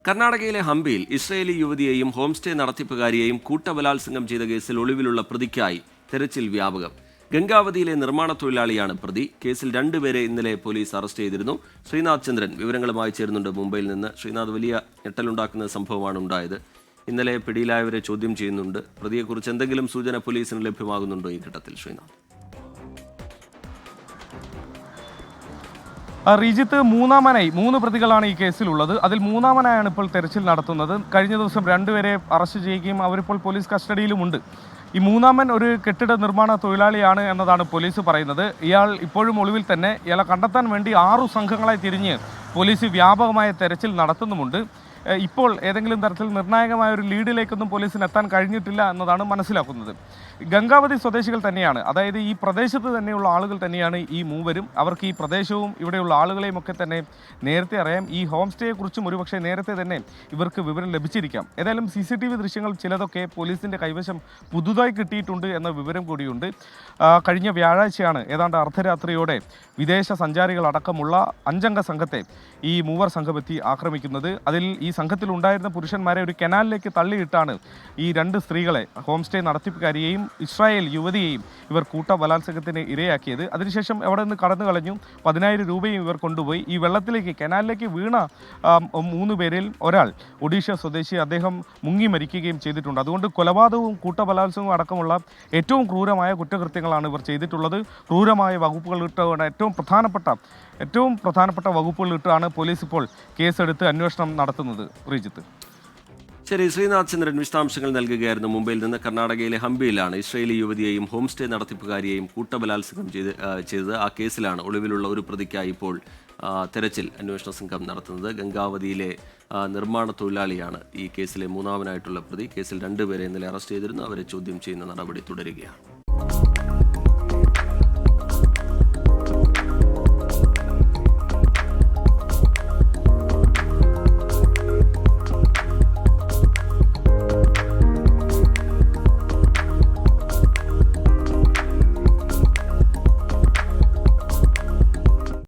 കർണാടകയിലെ ഹംപിയിൽ Israeli യുവതിയെയും home stay നടത്തിപ്പുകാരിയെയും കൂട്ടബലാത്സംഗം ചെയ്ത കേസിൽ ഒളിവിലുള്ള പ്രതിക്കായി തെരച്ചിൽ വ്യാപകം. ഗംഗാവതിയിലെ നിർമ്മാണ തൊഴിലാളിയാണ് പ്രതി. കേസിൽ രണ്ടുപേരെ ഇന്നലെ പോലീസ് അറസ്റ്റ് ചെയ്തിരുന്നു. ശ്രീനാഥ് ചന്ദ്രൻ വിവരങ്ങളുമായി ചേരുന്നുണ്ട് മുംബൈയിൽ നിന്ന്. ശ്രീനാഥ്, വലിയ ഞെട്ടലുണ്ടാക്കുന്ന സംഭവമാണ് ഉണ്ടായത്. ഇന്നലെ പിടിയിലായവരെ ചോദ്യം ചെയ്യുന്നുണ്ട്. പ്രതിയെക്കുറിച്ച് എന്തെങ്കിലും സൂചന പോലീസിന് ലഭ്യമാകുന്നുണ്ടോ ഈ ഘട്ടത്തിൽ? ശ്രീനാഥ്, റീജിത്ത്, മൂന്നാമനായി 3 പ്രതികളാണ് ഈ കേസിലുള്ളത്. അതിൽ മൂന്നാമനായാണ് ഇപ്പോൾ തെരച്ചിൽ നടത്തുന്നത്. കഴിഞ്ഞ ദിവസം രണ്ടുപേരെ അറസ്റ്റ് ചെയ്യുകയും അവരിപ്പോൾ പോലീസ് കസ്റ്റഡിയിലുമുണ്ട്. ഈ മൂന്നാമൻ ഒരു കെട്ടിട നിർമ്മാണ തൊഴിലാളിയാണ് എന്നതാണ് പോലീസ് പറയുന്നത്. ഇയാൾ ഇപ്പോഴും ഒളിവിൽ തന്നെ. ഇയാളെ കണ്ടെത്താൻ വേണ്ടി 6 സംഘങ്ങളായി തിരിഞ്ഞ് പോലീസ് വ്യാപകമായ തെരച്ചിൽ നടത്തുന്നുമുണ്ട്. ഇപ്പോൾ ഏതെങ്കിലും തരത്തിൽ നിർണായകമായ ഒരു ലീഡിലേക്കൊന്നും പോലീസിന് എത്താൻ കഴിഞ്ഞിട്ടില്ല എന്നതാണ് മനസ്സിലാക്കുന്നത്. ഗംഗാവതി സ്വദേശികൾ തന്നെയാണ്, അതായത് ഈ പ്രദേശത്ത് തന്നെയുള്ള ആളുകൾ തന്നെയാണ് ഈ മൂവരും. അവർക്ക് ഈ പ്രദേശവും ഇവിടെയുള്ള ആളുകളെയും ഒക്കെ തന്നെ നേരത്തെ അറിയാം. ഈ ഹോം സ്റ്റേയെക്കുറിച്ചും ഒരുപക്ഷെ നേരത്തെ തന്നെ ഇവർക്ക് വിവരം ലഭിച്ചിരിക്കാം. ഏതായാലും CCTV ദൃശ്യങ്ങൾ ചിലതൊക്കെ പോലീസിൻ്റെ കൈവശം പുതുതായി കിട്ടിയിട്ടുണ്ട് എന്ന വിവരം കൂടിയുണ്ട്. കഴിഞ്ഞ വ്യാഴാഴ്ചയാണ് ഏതാണ്ട് അർദ്ധരാത്രിയോടെ വിദേശ സഞ്ചാരികളടക്കമുള്ള 5 അംഗ സംഘത്തെ ഈ മൂവർ സംഘമെത്തി ആക്രമിക്കുന്നത്. അതിൽ ഈ സംഘത്തിലുണ്ടായിരുന്ന പുരുഷന്മാരെ ഒരു കനാലിലേക്ക് തള്ളിയിട്ടാണ് ഈ 2 സ്ത്രീകളെ, ഹോം സ്റ്റേ നടത്തിപ്പുകാരിയെയും ഇസ്രായേൽ യുവതിയെയും ഇവർ കൂട്ടബലാത്സംഗത്തിന് ഇരയാക്കിയത്. അതിനുശേഷം അവിടെ നിന്ന് കടന്നു കളഞ്ഞു. 10,000 രൂപയും ഇവർ കൊണ്ടുപോയി. ഈ വെള്ളത്തിലേക്ക്, കനാലിലേക്ക് വീണ 3 പേരിൽ ഒരാൾ ഒഡീഷ സ്വദേശി, അദ്ദേഹം മുങ്ങി മരിക്കുകയും ചെയ്തിട്ടുണ്ട്. അതുകൊണ്ട് കൊലപാതകവും കൂട്ടബലാത്സംഗവും അടക്കമുള്ള ഏറ്റവും ക്രൂരമായ കുറ്റകൃത്യങ്ങളാണ് ഇവർ ചെയ്തിട്ടുള്ളത്. ക്രൂരമായ വകുപ്പുകൾ ഇട്ടുകൊണ്ട് ഏറ്റവും പ്രധാനപ്പെട്ട വകുപ്പുകൾ ഇട്ടാണ് പോലീസ് ഇപ്പോൾ കേസെടുത്ത് അന്വേഷണം നടത്തുന്നത്. റീജിത്ത്, ശരി. ശ്രീനാഥ് ചന്ദ്രൻ വിശദാംശങ്ങൾ നൽകുകയായിരുന്നു മുംബൈയിൽ നിന്ന്. കർണാടകയിലെ ഹംപിയിലാണ് ഇസ്രയേലി യുവതിയെയും ഹോം സ്റ്റേ നടത്തിപ്പുകാരിയെയും കൂട്ടബലാത്സംഗം ചെയ്തത്. ആ കേസിലാണ് ഒളിവിലുള്ള ഒരു പ്രതിക്കായി ഇപ്പോൾ തെരച്ചിൽ അന്വേഷണ സംഘം നടത്തുന്നത്. ഗംഗാവതിയിലെ നിർമ്മാണ തൊഴിലാളിയാണ് ഈ കേസിലെ മൂന്നാമനായിട്ടുള്ള പ്രതി. കേസിൽ 2 പേരെ ഇന്നലെ അറസ്റ്റ് ചെയ്തിരുന്നു. അവരെ ചോദ്യം ചെയ്യുന്ന നടപടി തുടരുകയാണ്.